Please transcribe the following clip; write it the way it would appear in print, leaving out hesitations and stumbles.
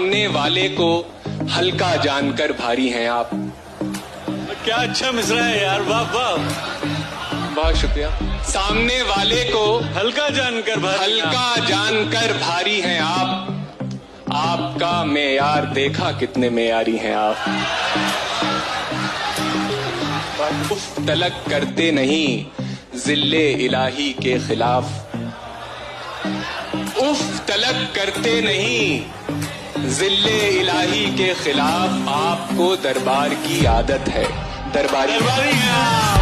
सामने वाले को हल्का जानकर भारी हैं आप। क्या अच्छा मिसरा है यार, वाह वाह, बहुत शुक्रिया। सामने वाले को हल्का जानकर भारी हैं आप। आपका मेयार देखा कितने मेयारी हैं आप। उफ तलक करते नहीं जिल्ले इलाही के खिलाफ। उफ तलक करते नहीं जिल्ले इलाही के खिलाफ। आपको दरबार की आदत है, दरबारी हैं आप।